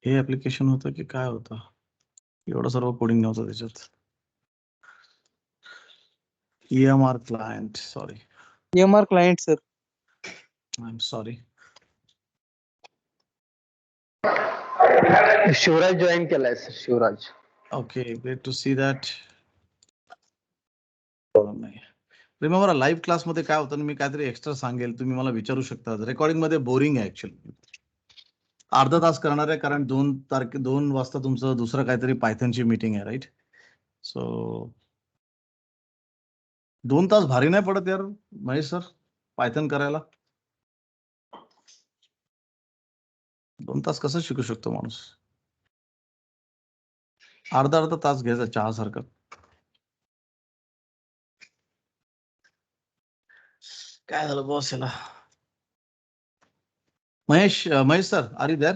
हे ऍप्लिकेशन होतं की काय होतं? एवढं सर्व कोडिंग नव्हतं त्याच्यात. EMR client, sorry. EMR client, sir. I'm sorry. Shivraj join केलाय sir, Shivraj. Okay, great to see that. नाही. रिमेंबर लाईव्ह क्लासमध्ये काय होतं, मी काहीतरी एक्स्ट्रा सांगेल, तुम्ही मला विचारू शकता. रेकॉर्डिंग मध्ये बोरिंग आहे ऍक्च्युअली. अर्धा तास करणार आहे, कारण 2 वाजता तुमचं दुसरं काहीतरी पायथनची मीटिंग आहे, राईट? सो 2 तास भारी नाही पडत यार महेश सर, पायथन करायला? 2 तास कसं शिकू शकतो माणूस? अर्धा तास घ्यायचा चहासारखं. काय झालं बॉस याला? Mahesh sir, are you there?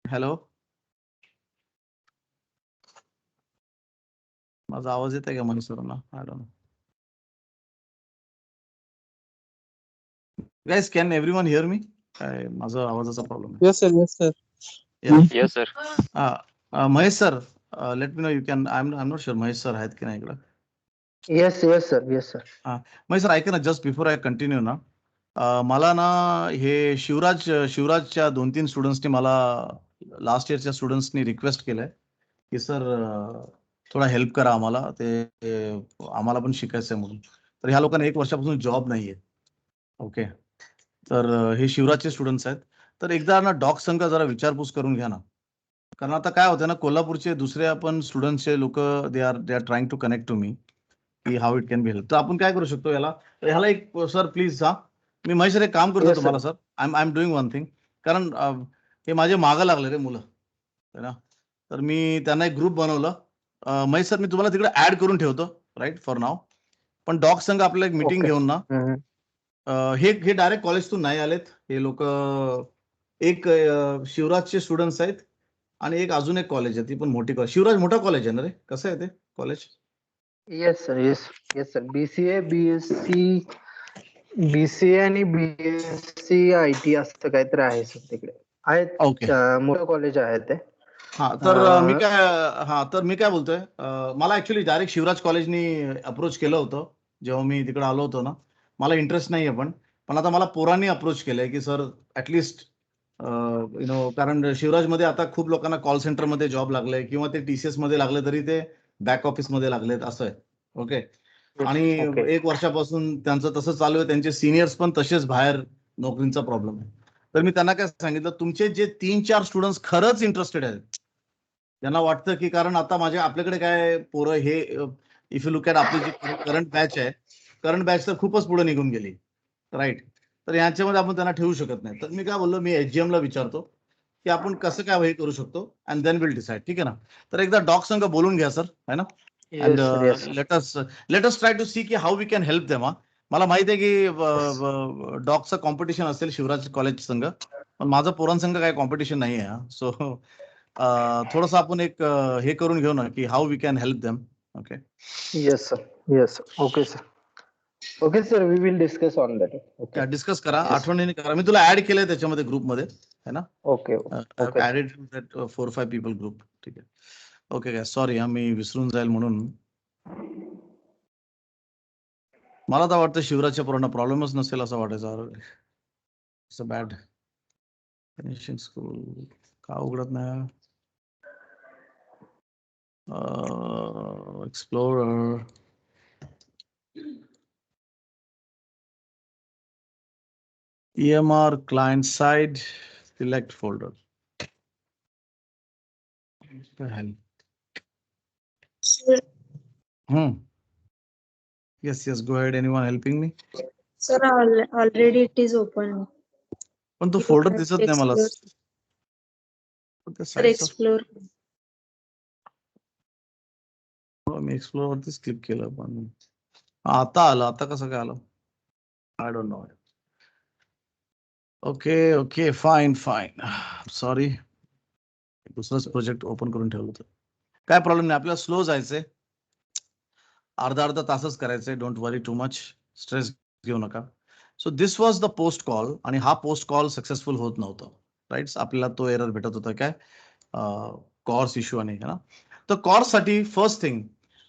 Hello, माझा आवाज येत आहे का महेश सरांना? I don't know. Guys, can everyone hear me? काय माझा आवाजाचा प्रॉब्लेम आहे? Yes, sir. Yes, sir. Yes, sir. Mahesh sir, late me no you can. I am not sure Mahesh sir आहेत की नाही इकडं. Yes yes sir, yes sir. Mahesh sir, ऐका ना, जस्ट बिफोर आय कंटिन्यू ना, मला ना हे शिवराजच्या 2-3 स्टुडंट्सनी मला लास्ट इयरच्या स्टुडंट्सनी रिक्वेस्ट केलंय की सर थोडा हेल्प करा आम्हाला, ते आम्हाला पण शिकायचं आहे म्हणून. तर ह्या लोकांना 1 वर्षापासून जॉब नाहीये. ओके, तर हे शिवराजचे स्टुडंट्स आहेत. तर एकदा ना डॉक संघ जरा विचारपूस करून घ्या ना, कारण आता काय होतं ना, कोल्हापूरचे दुसरे आपण स्टुडंट्सचे लोक they are trying to connect to me की how it can be help. तर आपण काय करू शकतो ह्याला एक सर प्लीज मी महेश सर एक काम करतो Yes, तुम्हाला sir. I am doing one thing, कारण हे माझे मागं लागले रे मुलं, है ना. तर मी त्यांना एक ग्रुप बनवलं. महेश सर, मी तुम्हाला तिकडे ऍड करून ठेवतो, राईट, फॉर नाव. पण डॉक संघ आपल्याला एक मीटिंग Okay. घेऊन ना, हे डायरेक्ट कॉलेजतून नाही आलेत हे लोक. एक शिवराजचे स्टुडंट्स आहेत आणि एक अजून एक कॉलेज आहे, ती पण मोठी कॉलेज. शिवराज मोठा कॉलेज आहे ना रे, कसं आहे ते college? Yes sir, yes yes sir. BCA आणि बीएससी IT असं काहीतरी आहे सर तिकडे. आहेत, ओके. मोठं कॉलेज आहे ते. तर मी काय बोलतोय, मला ऍक्च्युली डायरेक्ट शिवराज कॉलेजनी अप्रोच केलं होतं जेव्हा मी तिकडे आलो होतो ना. मला इंटरेस्ट नाहीये, पण आता मला पोरांनी अप्रोच केलंय की सर ऍटलिस्ट कारण शिवराजमध्ये आता खूप लोकांना कॉल सेंटरमध्ये जॉब लागले किंवा ते TCS मध्ये लागले तरी ते बॅक ऑफिसमध्ये लागलेत, असं आहे. ओके, आणि Okay. 1 वर्षापासून त्यांचं तसं चालू आहे. त्यांचे सिनियर्स पण तसेच बाहेर, नोकरींचा प्रॉब्लेम आहे. तर मी त्यांना काय सांगितलं, तुमचे जे 3-4 स्टुडंट्स खरंच इंटरेस्टेड आहेत, त्यांना वाटतं की कारण आता आपल्याकडे काय पोरं हे, इफ यू लुक ॲट आपली जी करंट बॅच आहे, करंट बॅच तर खूपच पुढे निघून गेली, राईट. तर यांच्यामध्ये आपण त्यांना ठेवू शकत नाही. तर मी काय बोललो, मी HGM ला विचारतो की आपण कसं काय हे करू शकतो, अँड देन विल डिसाइड. ठीक आहे ना. तर एकदा डॉक संघ बोलून घ्या सर, है ना. And Yes, sir, yes, sir. Let us try to see की how we can help them. मला माहिती आहे की डॉगचं कॉम्पिटिशन असेल शिवराज कॉलेज संघ, पण माझं पोरांसंघ काही कॉम्पिटिशन नाही आहे. सो थोडंसं आपण एक हे करून घेऊ ना की how we can help them. Okay, Yes sir, yes sir. Okay sir. Okay sir, we will discuss on that. Okay. Discuss करा, Yes. आठवणीने करा. मी तुला ऍड केलंय त्याच्यामध्ये ग्रुपमध्ये, है ना. Okay. Okay. sir. Added that 4-5 people group. ठीक आहे. ओके काय, सॉरी मी विसरून जाईल म्हणून. मला तर वाटतं शिवराजच्या पोरांना प्रॉब्लेमच नसेल असं वाटायचं. It's a bad finishing school. का उघडत नाही? Explorer, EMR client side, select folder. What the hell? Sir, Yes, go ahead. Anyone helping me? sir, already it is open. पण तो You फोल्डर have दिसत to नाही मला. explore. Sir, explore. मी explore वरतीच click केलं, पण आता आलं. आता कसं काय आलं? I don't no. Okay, fine. Sorry, दुसरंच प्रोजेक्ट ओपन करून ठेवलं होतं. काय प्रॉब्लेम नाही, आपल्याला स्लो जायचंय. अर्धा तासच करायचंय. Don't worry too much, stress घेऊ नका. So this was the post call आणि हा पोस्ट कॉल सक्सेसफुल होत नव्हतं. राईट, आपल्याला तो एरर भेटत होता काय, कॉर्स इश्यू आणि ना. तर कॉर्स साठी first thing,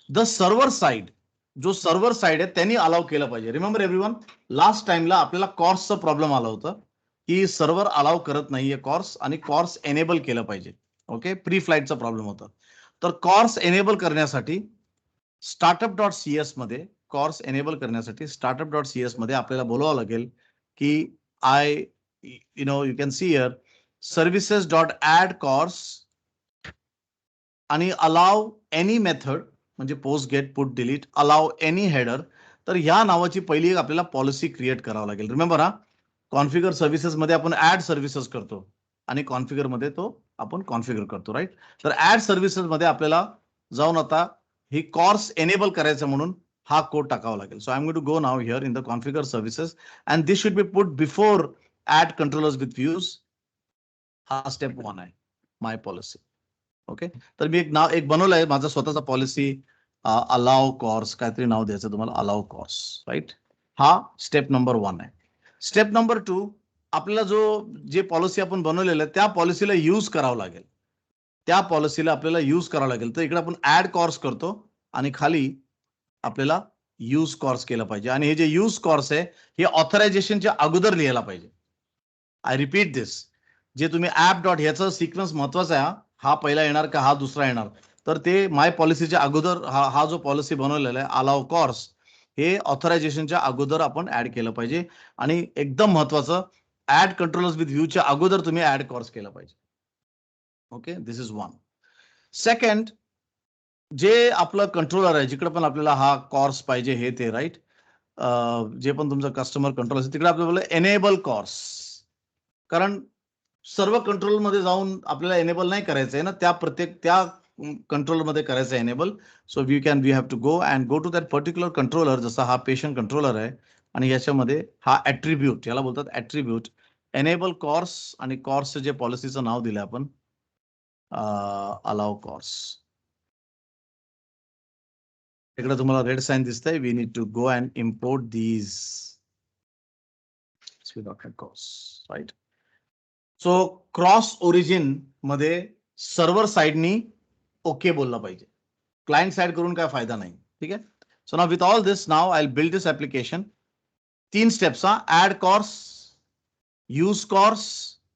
the server side, जो सर्व्हर साइड आहे त्यांनी अलाउ केलं पाहिजे. रिमेंबर एव्हरीवन, लास्ट टाइमला आपल्याला कॉर्सचा प्रॉब्लेम आला होता की सर्व्हर अलाउ करत नाहीये कॉर्स, आणि कॉर्स एनेबल केलं पाहिजे. ओके, प्री फ्लाईटचा प्रॉब्लेम होता. तर कॉर्स एनेबल करण्यासाठी startup.cs मध्ये, कॉर्स एनेबल करण्यासाठी startup.cs मध्ये आपल्याला बोलावं लागेल की you can see here services.add course आणि अलाव एनी मेथड, म्हणजे post get put delete, allow any header. तर ह्या नावाची पहिली एक आपल्याला पॉलिसी क्रिएट करावं लागेल. रिमेंबर हा, कॉन्फिगर सर्व्हिसेस मध्ये आपण ऍड सर्व्हिसेस करतो आणि कॉन्फिगर मध्ये तो आपण कॉन्फिगर करतो. राईट, तर ऍड सर्व्हिसेस मध्ये आपल्याला जाऊन आता ही कॉर्स एनेबल करायचं म्हणून हा कोड टाकावा लागेल. So I am going to go now here in the configure services and this should be put before add controllers with views. हा स्टेप 1 आहे, माय पॉलिसी. ओके, तर मी एक बनवलंय माझा स्वतःचा पॉलिसी, अलाव कॉर्स, काहीतरी नाव द्यायचं तुम्हाला, अलाव कॉर्स. राईट, हा स्टेप नंबर 1 आहे. स्टेप नंबर 2, आपल्याला जे पॉलिसी आपण बनवलेलं आहे त्या पॉलिसीला यूज करावं लागेल. त्या पॉलिसीला आपल्याला यूज करावं लागेल. तर इकडे आपण ऍड कॉर्स करतो आणि खाली आपल्याला यूज कॉर्स केलं पाहिजे. आणि हे जे यूज कॉर्स आहे हे ऑथरायझेशनच्या अगोदर लिहायला पाहिजे. आय रिपीट दिस, जे तुम्ही ऍप डॉट ह्याचा सिक्वेन्स महत्वाचा आहे. हा पहिला येणार का हा दुसरा येणार, तर ते माय पॉलिसीच्या अगोदर हा जो पॉलिसी बनवलेला आहे अलाव कॉर्स, हे ऑथरायझेशनच्या अगोदर आपण ऍड केलं पाहिजे. आणि एकदम महत्वाचं, ऍड कंट्रोलर्स विथ व्ह्यूच्या अगोदर तुम्ही ऍड कॉर्स केला पाहिजे. Okay, this is 1. सेकंड, जे आपलं कंट्रोलर आहे, जिकडे पण आपल्याला हा कॉर्स पाहिजे हे ते, राईट, जे पण तुमचं कस्टमर कंट्रोल असेल तिकडे आपल्याला एनेबल कॉर्स, कारण सर्व कंट्रोल मध्ये जाऊन आपल्याला एनेबल नाही करायचं आहे ना, त्या कंट्रोलर मध्ये करायचं आहे enable. So we have to go to that particular controller. जसा हा पेशंट कंट्रोलर आहे आणि याच्यामध्ये हा ऍट्रिब्यूट, याला बोलतात ऍट्रिब्यूट, एनेबल कॉर्स, आणि कॉर्सचं जे पॉलिसीचं नाव दिलं आपण अलाव कॉर्स. इकडे तुम्हाला रेड साइन दिसतंय. We need to go and import these CORS. Right, so cross origin मध्ये सर्व्हर साइडनी ओके बोलला पाहिजे, क्लायंट साइड करून काय फायदा नाही. ठीक आहे. So now with all this, now I build this application. 3 steps, add CORS, use CORS,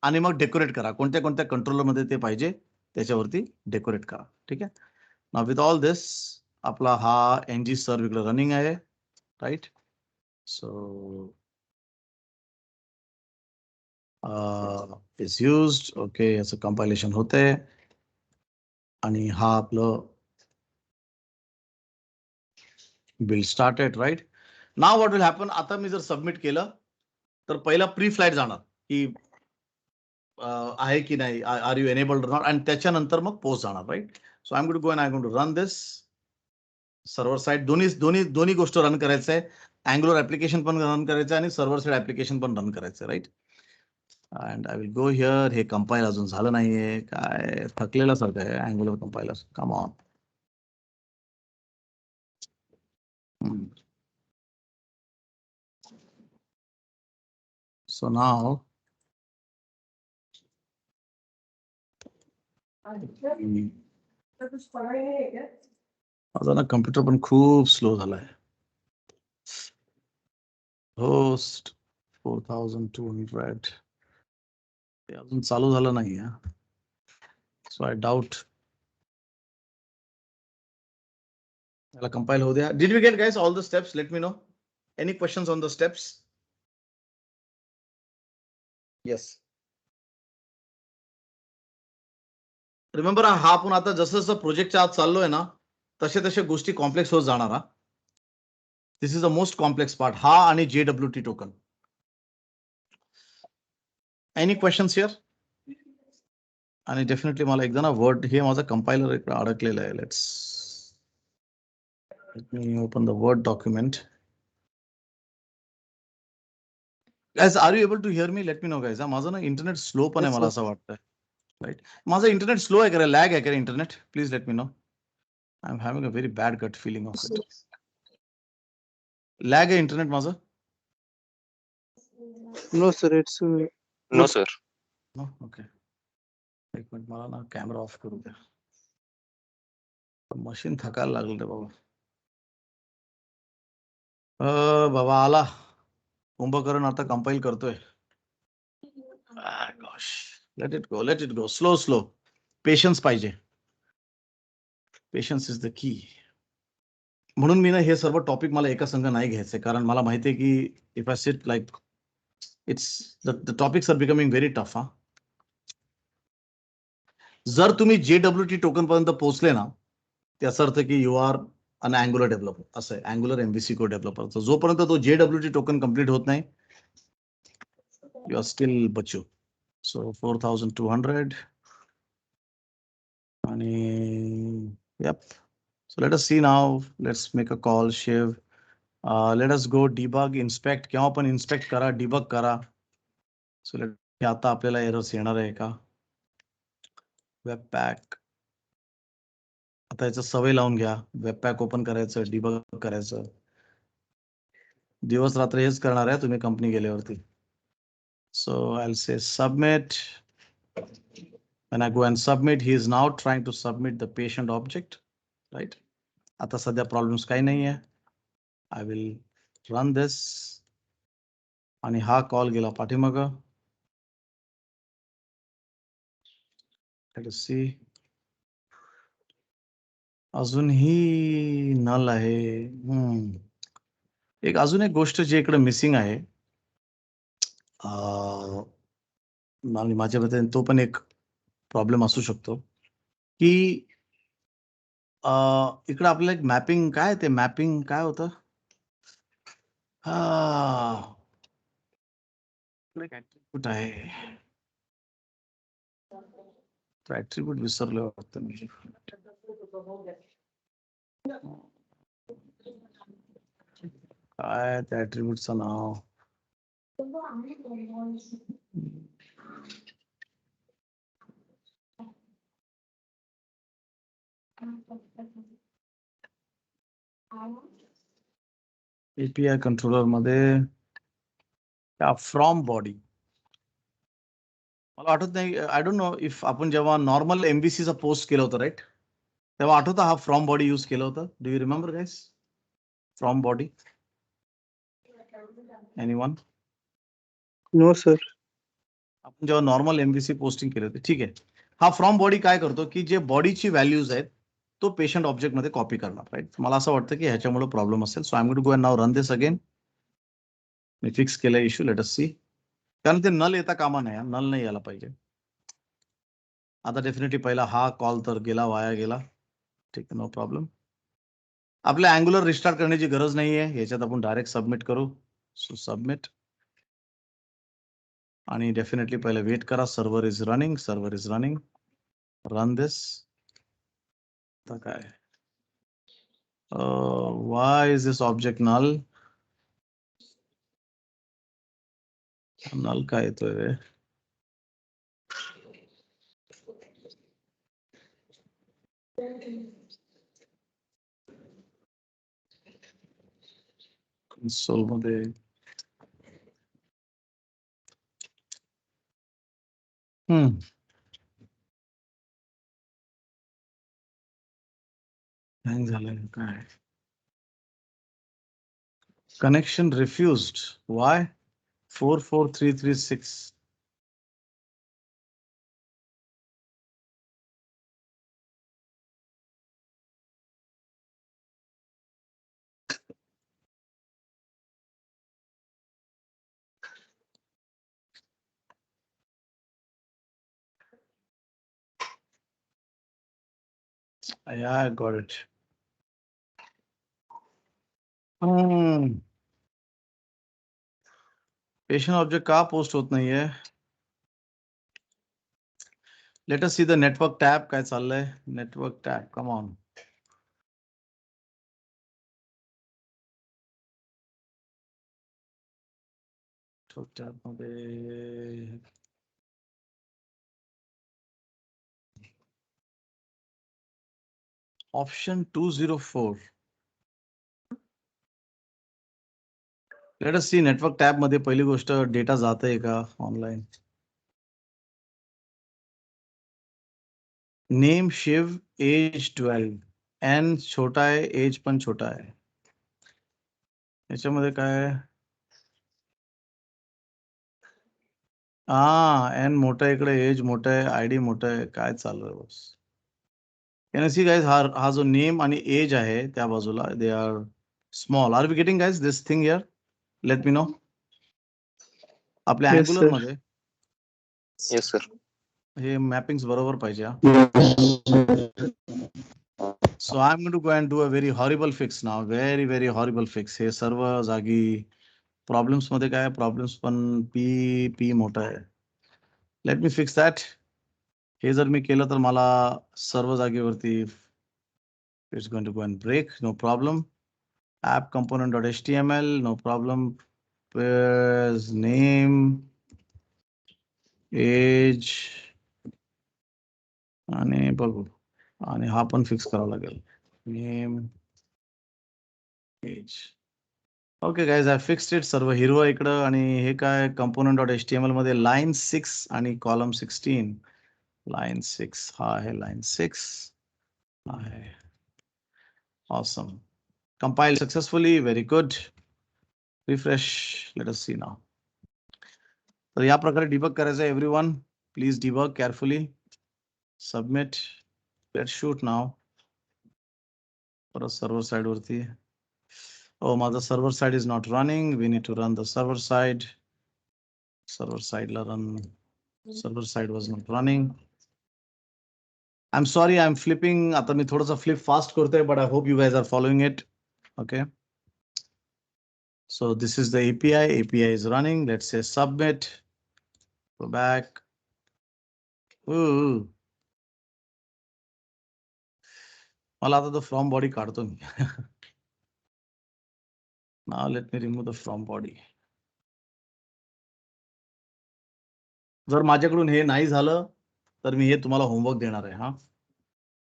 आणि मग डेकोरेट करा. कोणत्या कोणत्या कंट्रोलर मध्ये ते पाहिजे त्याच्यावरती डेकोरेट करा. ठीक आहे. नाव विथ ऑल दिस, आपला हा एनजी सर्व्ह इकडे रनिंग आहे. Right, so is used. Okay, याचं कंपायलेशन होतंय आणि हा आपलं build started. Right, now what will happen, आता मी जर सबमिट केलं तर पहिला प्री फ्लाईट जाणार की आहे की नाही, आर यू एनेबल्ड नॉट, आणि त्याच्यानंतर मग पोस्ट जाणार. Right, so I am going to go and I am going to run this. Server side दोन्ही गोष्ट रन करायचं आहे. अँग्युलर ऍप्लिकेशन पण रन करायचं आहे आणि सर्व्हर साइड ऍप्लिकेशन पण रन करायचं आहे. Right, and I will go here. हे कंपाईल अजून झालं नाहीये, काय थकलेलं सारखं आहे Angular compiler. Come on. So now माझा ना कम्प्युटर पण खूप स्लो झालाय. होस्ट 4200 ते अजून चालू झालं नाही. सो आय डाऊट याला कंपाईल होऊ द्या. Did we get guys all the steps? Let me know. Any questions on the steps? Yes. Remember, हा आपण आता जसं जसं प्रोजेक्टच्या आत चाललोय ना तसे तसे गोष्टी कॉम्प्लेक्स होत जाणार. This is the most complex part, हा आणि JWT token. Any questions here? आणि डेफिनेटली मला एकदा ना वर्ड, हे माझा कंपायलर इकडे अडकलेलं आहे. Let me open the word document. Guys, are you able to hear me? Let me know guys. माझं ना इंटरनेट स्लो पण आहे, Yes, मला sir. असं वाटतंय. राईट, माझं इंटरनेट स्लो आहे का, लॅग आहे का internet? Please let me know. I am having a very bad gut feeling of it. Lag आहे इंटरनेट माझं. No, sir. It's No, sir. No? Okay. एक मिनिट मला ना कॅमेरा ऑफ करू द्या. मशीन थकायला लागलं रे बाबा. बाबा आला. कुंभकर्ण आता कंपाईल करतोय. Gosh. Let it go. Let it go. Slow. Patience पाहिजे. Patience is the key. म्हणून मी ना हे सर्व टॉपिक मला एका संघ नाही घ्यायचे, कारण मला माहिती आहे की if I sit like it's the topics are becoming very tough. हा, जर तुम्ही JWT टोकन पर्यंत पोहोचले ना, त्याचा अर्थ की you are an angular developer. असं आहे, अँग्युलर MVC कोड डेव्हलपर. जोपर्यंत तो JWT टोकन कम्प्लीट होत नाही, you are still Bachchu. So 4200 आणि yep. So let us see now. Let's make a call, Shiv. Let us go debug, inspect. केव्हा पण inspect करा, डिबग करा. सो लेट आता आपल्याला एरर्स येणार आहे का? Web pack. आता याचं सवय लावून घ्या. वेब पॅक ओपन करायचं, डिबग करायचं. दिवस रात्र हेच करणार आहे तुम्ही कंपनी गेल्यावरती. So I'll say submit. When I go and submit, he is now trying to submit the patient object, right? आता सध्या प्रॉब्लेम्स काही नाही आहे. I will run this. आणि हा कॉल गेला पाठीमाग. Let us see. अजूनही नल आहे. अजून एक गोष्ट जी इकडे मिसिंग आहे, आणि माझ्या मते तो पण एक प्रॉब्लेम असू शकतो की इकडे आपल्याला एक मॅपिंग, काय ते मॅपिंग काय होतं? कुठं आहे ऍट्रिब्यूट? विसरलो वाटतं मी. काय त्या ऍट्रिब्यूटचं नाव? API कंट्रोलर मध्ये फ्रॉम बॉडी मला आठवत नाही. आय डोंट नो इफ आपण जेव्हा नॉर्मल MVCचा पोस्ट केलं होतं, राईट, तेव्हा आठवतं हा फ्रॉम बॉडी यूज केलं होतं. Do you remember guys? From body, anyone? no, sir. आपण जेव्हा नॉर्मल MVC पोस्टिंग केले होते, ठीक आहे. हा फ्रॉम बॉडी काय करतो की जे बॉडीची व्हॅल्यूज आहेत तो पेशंट ऑब्जेक्ट मध्ये कॉपी करणार, राईट. मला असं वाटतं की ह्याच्यामुळे प्रॉब्लेम असेल. So I am going to go and now run this again. मी फिक्स केलं इश्यू. Let us see. कारण ते नल येता कामा नाही, नल नाही यायला पाहिजे. आता डेफिनेटली पहिला हा कॉल तर गेला, वाया गेला. ठीक आहे, नो प्रॉब्लेम. आपल्या अँग्युलर रिस्टार्ट करण्याची गरज नाहीये, याच्यात आपण डायरेक्ट सबमिट करू. So submit. आणि डेफिनेटली पहिले वेट करा. Server is running. Run this. आता काय, why is this object null? Null काय येतोय रे? कन्सोल मध्ये हँग झालंय काय? Connection refused. Why? 44336. Yeah, I got it. Patient object का पोस्ट होत नाहीये? Let us see the network tab. काय चाललंय? Network tab, come on. Tab मध्ये option 204. Let us see network tab मध्ये पहिली गोष्ट डेटा जाते का ऑनलाईन. नेम शिव, एज 12, एन छोटा आहे, एज पण छोटा आहे. याच्यामध्ये काय एन मोठा आहे इकडे, एज मोठा आहे, आयडी मोठा आहे, काय चालू आहे बस. सी गाईज हा जो नेम आणि एज आहे त्या बाजूला they are small. Are we getting guys this thing here? Let me know. आपल्या Yes, अँग्युलर sir. मध्ये Yes, sir. हे मॅपिंग बरोबर पाहिजे. So I am going to go and do a very horrible fix now. Very very horrible fix. हे सर्व जागी problems मध्ये काय प्रॉब्लेम्स पण पी मोठा आहे. Let me fix that. हे जर मी केलं तर मला सर्व जागेवरती it's going to go and break. No problem. App component.html, no problem. Where's name, age, आणि बघू, आणि हा पण फिक्स करावा लागेल. Name, age. Okay guys, I fixed it. सर्व हिरवं इकडं, आणि हे काय component.html मध्ये लाईन 6 आणि कॉलम 16. लाईन 6 हा आहे, लाईन 6 आहे. Awesome. Compiled successfully. Very good. Refresh. Let us see now. तर या प्रकारे डिबग करायचं आहे everyone. Please debug carefully. Submit. Let's shoot now. परत सर्व्हर साइड वरती. माझा server side is not running. We need to run the server side. Server साइडला run. Server side was not running. I am sorry, I am flipping. आता मी थोडंसं flip fast करतोय, but I hope you guys are following it. Okay. So this is the API. API is running. Let's say submit. Go back. मला आता तो from body काढतो मी. Now let me remove the from body. जर माझ्याकडून हे नाही झालं तर मी हे तुम्हाला होमवर्क देणार आहे. हा,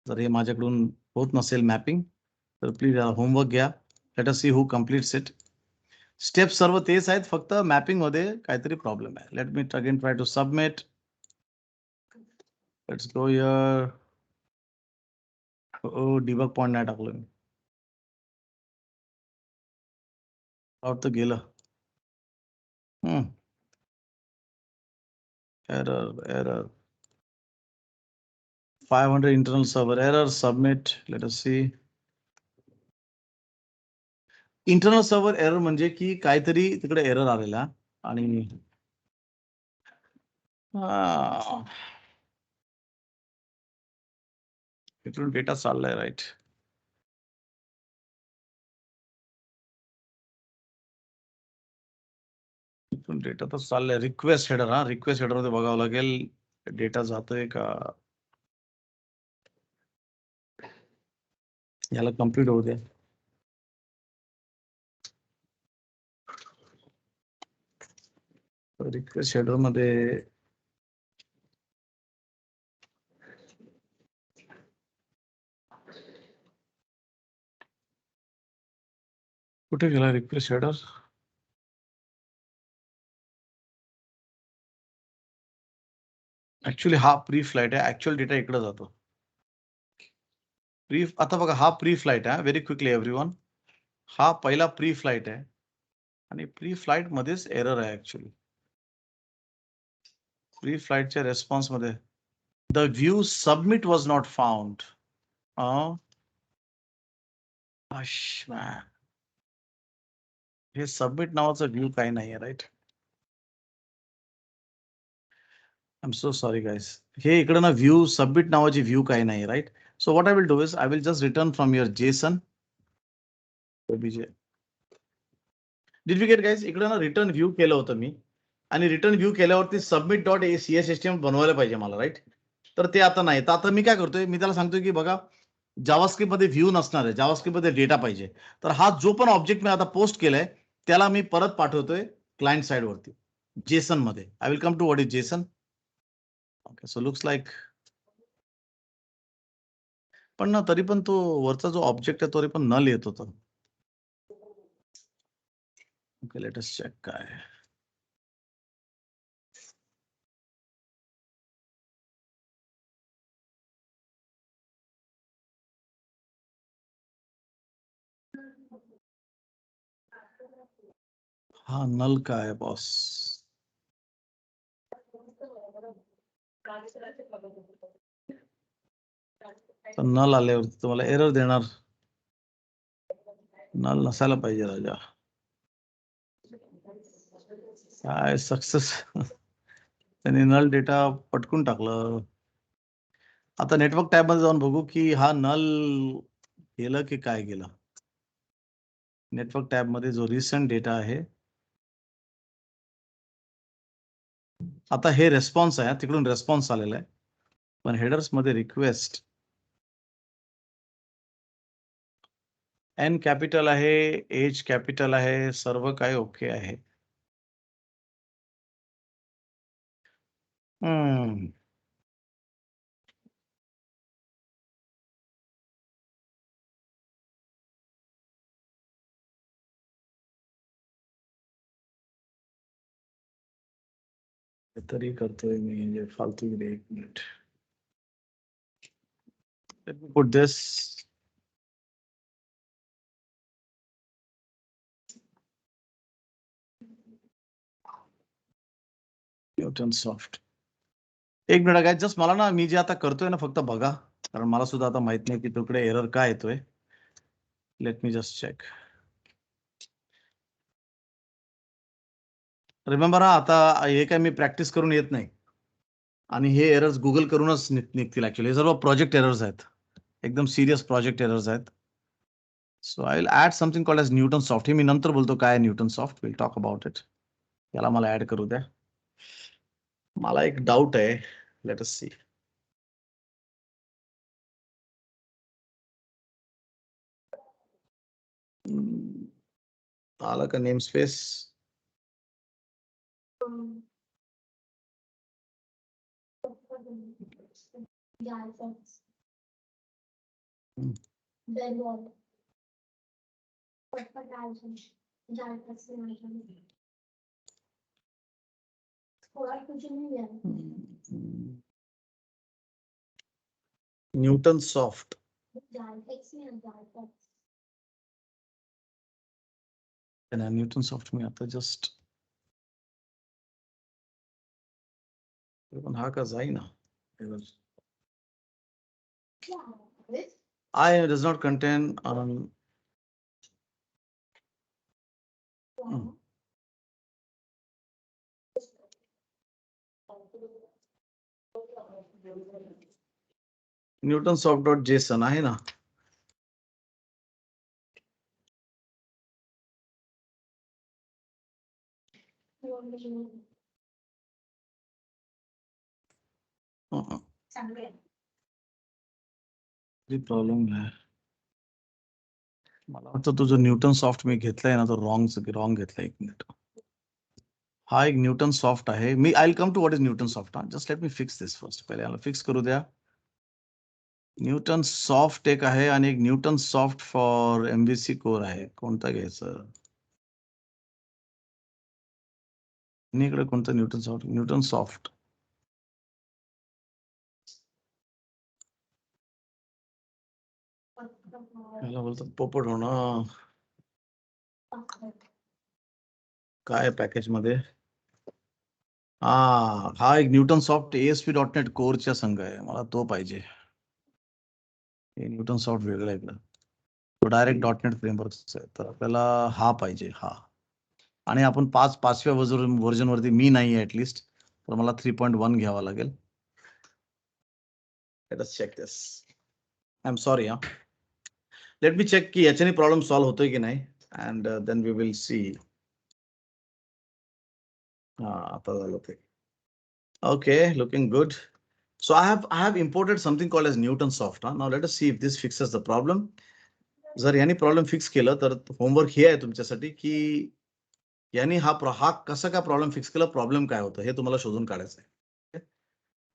जर हे माझ्याकडून होत नसेल मॅपिंग तर प्लीज होमवर्क घ्या. Let us see who completes it. Step सर्व तेच आहेत, फक्त मॅपिंग मध्ये काहीतरी प्रॉब्लेम आहे. Let me again try to submit. Let's go here. Debug point नाही टाकलं मी. आउट तर गेलं. Error. 500 internal server error. Submit. Let us see. Internal server error म्हणजे की काहीतरी तिकडे एरर आलेला, आणि इथून डेटा चाललाय. राईट. इथून डेटा तर चाललाय. Request header. रिक्वेस्ट हेडर मध्ये बघावं लागेल डेटा जातोय का. याला कम्प्लीट होऊ दे. रिक्वेस्ट हेडर मध्ये कुठे गेला रिक्वेस्ट हेडर. ऍक्च्युली हा प्री फ्लाइट आहे. ऍक्च्युअल डेटा इकडे जातो. आता बघा, हा प्री फ्लाइट आहे. Very quickly everyone. हा पहिला प्री फ्लाइट आहे, आणि प्री फ्लाइट मध्येच एरर आहे. ऍक्च्युली प्री फ्लाइटच्या रेस्पॉन्स मध्ये the view submit was not found. हे सबमिट नावाचा व्ह्यू काही नाहीये. Right. I am so sorry guys. हे इकडे ना व्ह्यू सबमिट नावाची व्ह्यू काही नाही. Right. So what I will do is I will just return from your JSON. Did we get guys. इकडे ना रिटर्न व्ह्यू केलं होतं मी, आणि रिटर्न व्ह्यू केल्यावरती सबमिट डॉट CSHTML बनवायला पाहिजे मला. राईट. तर ते आता नाही. तर आता मी काय करतोय, मी त्याला सांगतोय की बघा, जावास्क्रिप्ट मध्ये व्ह्यू नसणार आहे, जावास्क्रिप्ट मध्ये डेटा पाहिजे. तर हा जो पण ऑब्जेक्ट मी आता पोस्ट केलाय त्याला मी परत पाठवतोय क्लायंट साइड वरती जेसन मध्ये. I will come to what is JSON. Okay. So looks like, पण ना तरी पण तो वरचा जो ऑब्जेक्ट आहे तो तरी पण नल येत होता. ओके, लेट अस चेक काय आहे. हा नल काय आहे बॉस. नल आल्यावरती तुम्हाला एरर देणार. नल नसायला पाहिजे राजा. काय सक्सेस. त्यांनी नल डेटा पटकून टाकलं. आता नेटवर्क टॅब मध्ये जाऊन बघू की हा नल गेलं की काय गेलं. नेटवर्क टॅब मध्ये जो रिसेंट डेटा आहे, आता हे रेस्पॉन्स आहे, तिकडून रेस्पॉन्स आलेला आहे, पण हेडर्स मध्ये रिक्वेस्ट एन कॅपिटल आहे, एज कॅपिटल आहे, सर्व काही ओके आहे. तरी करतोय मी म्हणजे फालतूगिरी. 1 minute. Let me put this. Newton Soft. 1 minute काय, जस्ट मला ना मी जे आता करतोय ना फक्त बघा, कारण मला सुद्धा आता माहित नाही की तिकडे एरर काय येतोय. Let me just check. Remember आता हे काय मी प्रॅक्टिस करून येत नाही आणि हे एरर्स गुगल करूनच निघतील. ऍक्च्युअली हे सर्व प्रोजेक्ट एरर्स आहेत, एकदम सिरियस प्रोजेक्ट एरर्स आहेत. So I will add something called as Newton soft. हे मी नंतर बोलतो काय Newton soft, will talk about it. याला मला ऍड करू द्या. मला एक डाऊट आहे, लेट अस सी. आला का namespace. Newtonsoft. Newtonsoft मी आता जस्ट, पण हा का जाईना. I does not contain Newton soft dot JSON आहे ना. प्रॉब्लेम आहे. मला वाटतं तुझं न्यूटन सॉफ्ट मी घेतलाय ना, तो रॉंग घेतलाय. 1 मिनिट. हा एक न्यूटन सॉफ्ट आहे. मी I will come to what is Newtonsoft. Just let me fix this first. पहिले याला फिक्स करू द्या. न्यूटन सॉफ्ट एक आहे आणि एक Newton soft for MVC core आहे. कोणता घ्यायचं? इकडे कोणतं न्यूटन सॉफ्ट? Newton soft. याला बोलतात पोपट होणं. काय पॅकेज मध्ये? हा एक न्यूटन सॉफ्ट ASP.NET कोरच्या संघ आहे. मला तो पाहिजे. हे न्यूटन सॉफ्ट वेगळं आहे इकडं. तो डायरेक्ट .NET फ्रेमवर्कचा आहे. तर आपल्याला हा पाहिजे, हा. आणि आपण 5व्या व्हर्जन वरती मी नाही आहे ऍटलिस्ट, तर मला 3.1 घ्यावा लागेल. Let us check this. I am sorry. Let me check की याच्याने प्रॉब्लेम सॉल्व्ह होतोय की नाही, and then we will see. आता झालं ते. Okay, looking good. So I have imported something called as Newton Soft. Now let us see if this fixes the problem. जर यानी प्रॉब्लेम फिक्स केलं तर होमवर्क हे आहे तुमच्यासाठी की यानी हा कसा काय प्रॉब्लेम फिक्स केला, प्रॉब्लेम काय होतं हे तुम्हाला शोधून काढायचं आहे.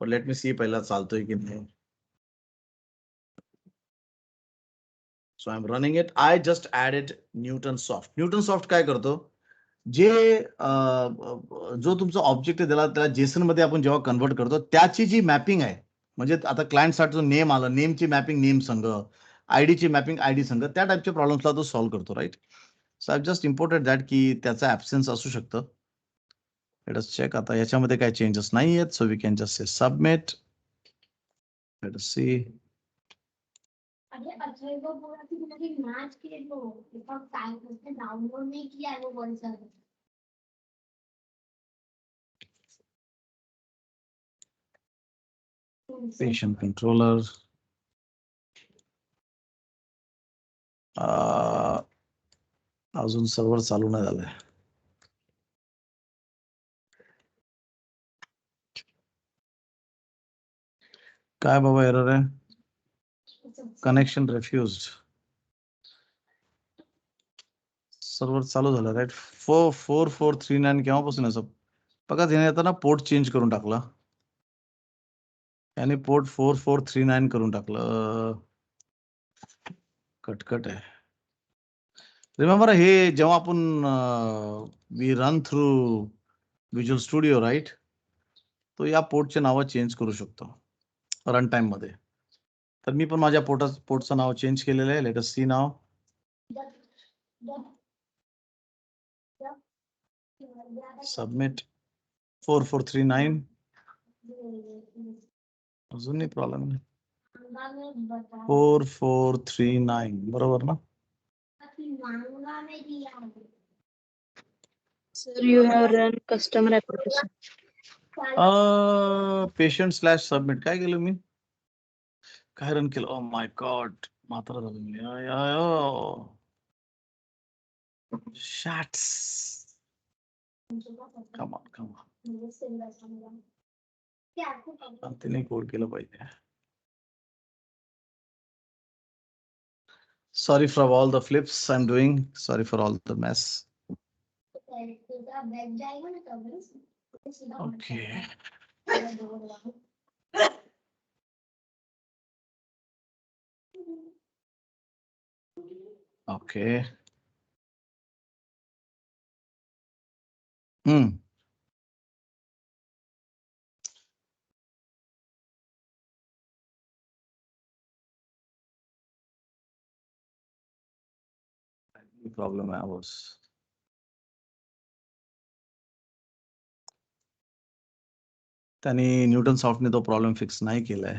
पण लेट मी सी पहिला चालतोय की नाही. So I'm running it. I just added Newton Soft. Newton Soft काय करतो? जे जो तुमचा ऑब्जेक्ट आहे त्याला जेसन मध्ये आपण जेव्हा कन्वर्ट करतो त्याची जी मॅपिंग आहे, म्हणजे आता क्लायंटसाठी जो नेम आला, नेमची मॅपिंग नेम संघ, आयडीची मॅपिंग आयडी संघ, त्या टाईपच्या प्रॉब्लेम्सला तो सॉल्व्ह करतो, right? So I just imported that की त्याचा ऍब्सेन्स असू शकतं. Let us check. आता याच्यामध्ये काही चेंजेस नाही आहेत, so we can just say submit. Let us see. अरे अजय वो बोला कि मुझे मैच के लो इसका टाइम उसने डाउनलोड नहीं किया है वो वर्जन पेशंट कंट्रोलर. अजून सर्व्हर चालू नाही झालंय. काय बाबा एरर आहे? कनेक्शन रिफ्युज्ड. सर्व्हर चालू झालं, राईट? 4439 केव्हापासून आहे? सब बघा, त्याने आता ना पोर्ट चेंज करून टाकला. याने पोर्ट 4439 करून टाकलं. कटकट आहे. रिमेंबर, हे जेव्हा आपण we run through Visual Studio, right, तो या पोर्टचे नाव चेंज करू शकतो रन टाइम मध्ये. तर मी पण माझ्या पोर्टचं नाव चेंज केलेलं आहे. लेट अस सी नाव. सबमिट. 4439. अजूनही प्रॉब्लेम नाही. 4439 बरोबर ना? Sir, you have run customer application. Patient slash submit काय केलं मी? काय रन केलं? ओ माय गॉड, मात्र झालं मी. शॅट्स. Come on. तिने कोड केलं पाहिजे. Sorry for all the flips I'm doing. Sorry for all the mess. Okay. Okay. Problem I was. त्यांनी न्यूटन सॉफ्टने तो प्रॉब्लेम फिक्स नाही केलाय.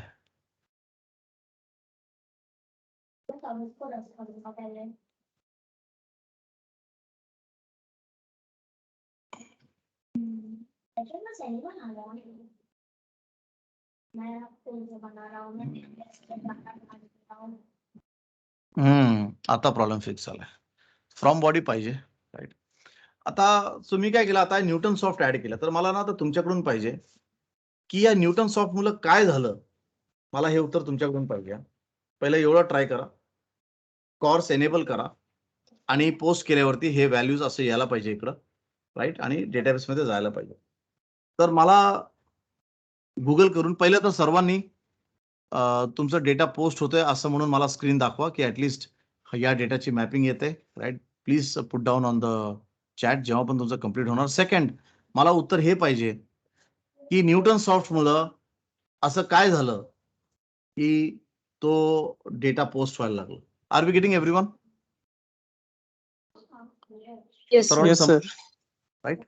आता प्रॉब्लेम फिक्स झालाय. फ्रॉम बॉडी पाहिजे, राईट? आता तुम्ही काय केलं? आता न्यूटन सॉफ्ट ऍड केलं, तर मला ना आता तुमच्याकडून पाहिजे की या न्यूटन सॉफ्ट मुळे काय झालं. मला हे उत्तर तुमच्याकडून पाहिजे. पहिलं एवढं ट्राय करा, कॉर्स एनेबल करा आणि पोस्ट केल्यावरती हे व्हॅल्यूज असं यायला पाहिजे इकडं, राईट? आणि डेटाबेस मध्ये जायला पाहिजे. तर मला गुगल करून पहिलं तर सर्वांनी तुमचा डेटा पोस्ट होतोय असं म्हणून मला स्क्रीन दाखवा की ऍटलिस्ट या डेटाची मॅपिंग येते, right? Please put down on the chat जेव्हा पण तुमचं कम्प्लीट होणार. सेकंड, मला उत्तर हे पाहिजे की न्यूटन सॉफ्ट मुळे असं काय झालं की तो डेटा पोस्ट व्हायला लागला. Are we getting everyone? Yes, sir. Yes, sir. Right?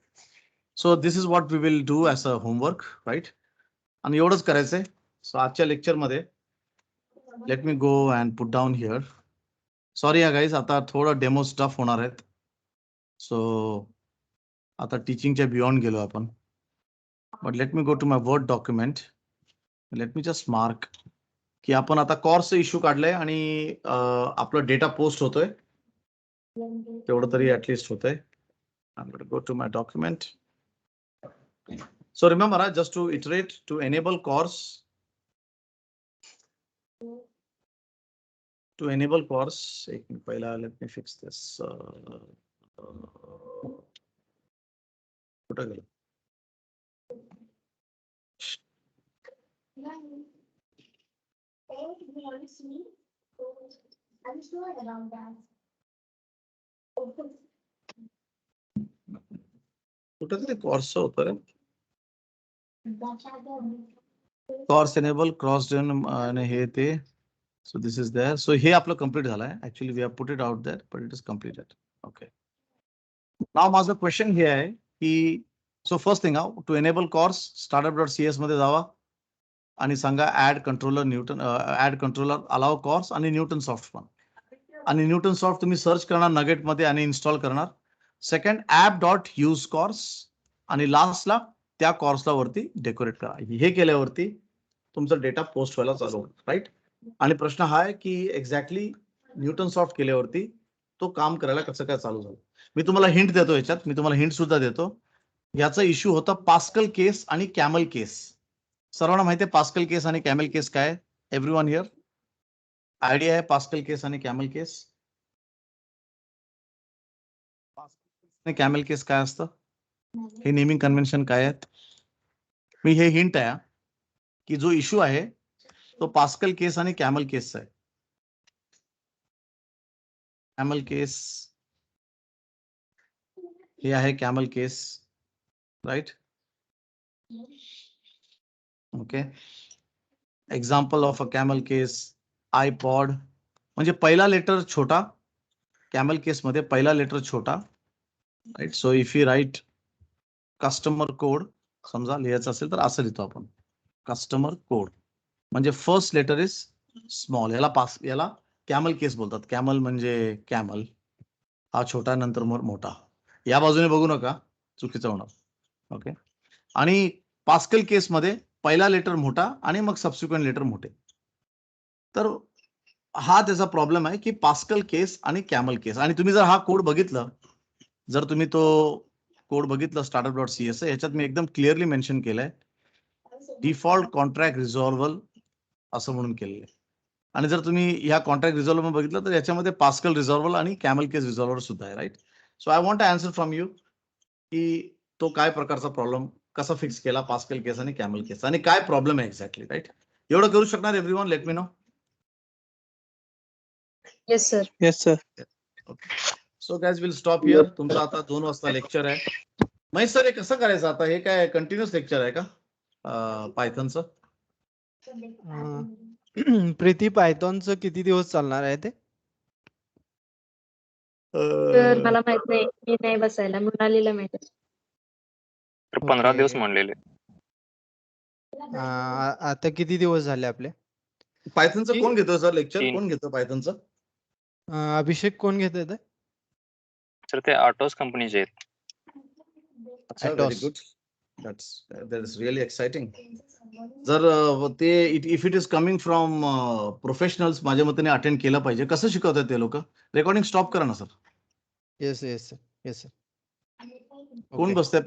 So this is what we will do as a homework, right? आणि एवढंच करायचंय. सो आजच्या लेक्चरमध्ये let me go and put down here. Sorry या गाईज, आता थोडं डेमो स्टफ होणार आहेत. सो आता टीचिंगच्या बियॉन्ड गेलो आपण. But let me go to my word document. Let me just mark की आपण आता कॉर्स इश्यू काढलाय आणि आपलं डेटा पोस्ट होतोय, तेवढं तरी ऍटलिस्ट होतंय. I'm going to go to my document. So remember, just to iterate, to enable course, let me fix this. I'm sure about that. कुठं तरी कॉर्स होतं रे. त्याच्या कॉर्स एनेबल क्रॉस आणि हे ते. So this is there. So हे आपलं complete झालंय. Actually we have put it out there but it is completed. Okay. Now माझं क्वेश्चन हे आहे की so first thing to enable CORS startup.cs मध्ये जावा आणि सांगा add controller Newton add controller allow CORS आणि न्यूटन सॉफ्ट पण. आणि न्यूटन सॉफ्ट तुम्ही सर्च करणार नगेट मध्ये आणि इन्स्टॉल करणार. सेकंड app.use course आणि लास्टला त्या कॉर्सला वरती डेकोरेट करा. हे केल्यावरती तुमचा डेटा पोस्ट व्हायला चालू होईल. राईट. आणि प्रश्न हा आहे की एक्झॅक्टली न्यूटन सॉफ्ट केल्यावरती तो काम करायला कसं काय चालू झालं. मी तुम्हाला हिंट देतो याच्यात. मी तुम्हाला हिंट सुद्धा देतो. याचा इश्यू होता पास्कल केस आणि कॅमल केस. सर्वांना माहिती आहे पास्कल केस आणि कॅमल केस काय? एव्हरीवन हिअर आयडिया आहे पास्कल केस आणि कॅमल केस? कॅमल केस काय असतं? हे नेमिंग कन्व्हेन्शन काय आहेत? मी हे हिंट आहे की जो इश्यू आहे तो पास्कल केस आणि कॅमल केसचा आहे. कॅमल केस हे आहे camel case. Right. Okay. Example of a camel case iPod. म्हणजे पहिला लेटर छोटा. कॅमल केस मध्ये पहिला लेटर छोटा. Right. So if you write customer code समजा लिहायचं असेल तर असं लिहितो आपण कस्टमर कोड म्हणजे फर्स्ट लेटर इज स्मॉल. याला कॅमल केस बोलतात. कॅमल म्हणजे कॅमल हा छोटा नंतर मोठा. या बाजूने बघू नका चुकीचं होणार. ओके. आणि पास्कल केस मध्ये पहिला लेटर मोठा आणि मग सबसिक्वेंट लेटर मोठे. तर हा त्याचा प्रॉब्लेम आहे की पास्कल केस आणि कॅमल केस. आणि तुम्ही जर हा कोड बघितलं जर तुम्ही तो कोड बघितलं startup.cs याच्यात मी एकदम क्लिअरली मेन्शन केलंय डिफॉल्ट कॉन्ट्रॅक्ट रिझॉल्व्हल असं म्हणून केलेलं आहे. आणि जर तुम्ही ह्या कॉन्ट्रॅक्ट रिझॉल्व्हल बघितलं तर याच्यामध्ये पास्कल रिझॉल्व्हल आणि कॅमल केस रिझॉल्व्हर सुद्धा आहे. Right. So I want answer from you की तो काय प्रकारचा प्रॉब्लेम कसा फिक्स केला पास्कल केस आणि कॅमल केस आणि काय प्रॉब्लेम आहे एक्झॅक्टली. राईट. एवढं करू शकणार everyone? Late me no. Yes, sir. Yes, sir. So guys will stop here. तुमचं आता 2 वाजता लेक्चर आहे. महेश सर हे कसं करायचं आता? हे काय कंटिन्युअस लेक्चर आहे का पायथनचं? प्रीती पायथॉनचं किती दिवस चालणार आहे ते? तर मला माहित नाही, मी नाही बसायला, मृणालीला माहित आहे. तर 15 दिवस ओके. म्हणलेले. आता किती दिवस झाले आपले? पायथनचं कोण घेतो सर लेक्चर? 3. कोण घेतो पायथनचं? अभिषेक कोण घेत ते? तर ते आटोस कंपनीचे आहेत. अच्छा, Atos. Very good. that is really exciting. जर ते if it is coming from professionals माझ्या मते अटेंड केलं पाहिजे. कसं शिकवतात ते लोक? रेकॉर्डिंग स्टॉप करा ना sir. Yes yes yes sir. कोण बसतंय